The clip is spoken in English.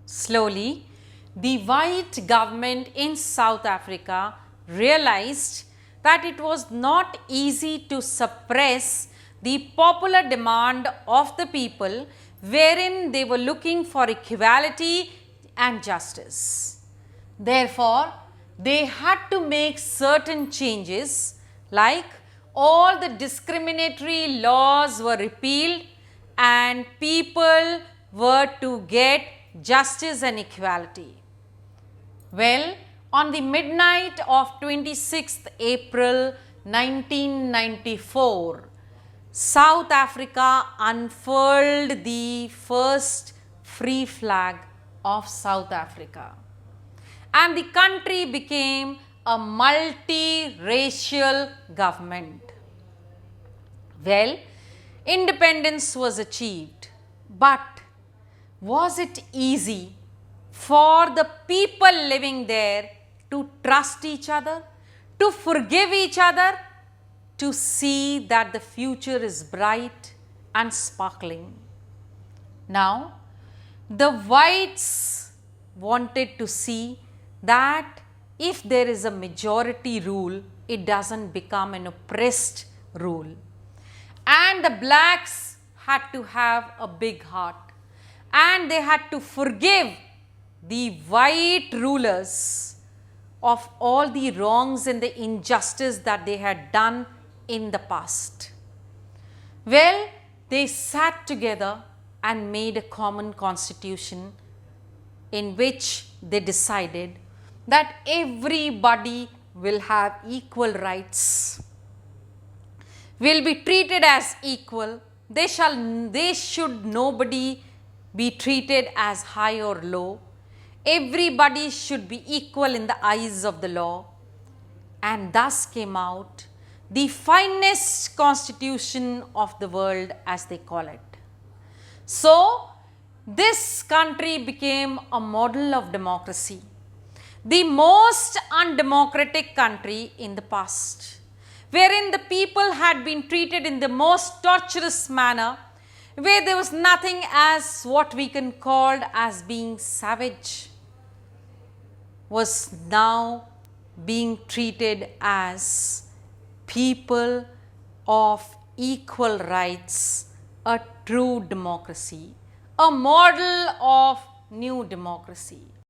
Slowly, the white government in South Africa realized that it was not easy to suppress the popular demand of the people, wherein they were looking for equality and justice. Therefore, they had to make certain changes, like all the discriminatory laws were repealed and people were to get justice and equality. Well, on the midnight of 26th April 1994, South Africa unfurled the first free flag of South Africa, and the country became a multi-racial government. Well, independence was achieved, but was it easy for the people living there to trust each other, to forgive each other, to see that the future is bright and sparkling? Now, the whites wanted to see that if there is a majority rule, it doesn't become an oppressed rule. And the blacks had to have a big heart, and they had to forgive the white rulers of all the wrongs and the injustice that they had done in the past. Well, they sat together and made a common constitution in which they decided that everybody will have equal rights, will be treated as equal. They should nobody be treated as high or low. Everybody should be equal in the eyes of the law. And thus came out the finest constitution of the world, as they call it. So, this country became a model of democracy, the most undemocratic country in the past, wherein the people had been treated in the most torturous manner, where there was nothing as what we can call as being savage, was now being treated as people of equal rights, a true democracy, a model of new democracy.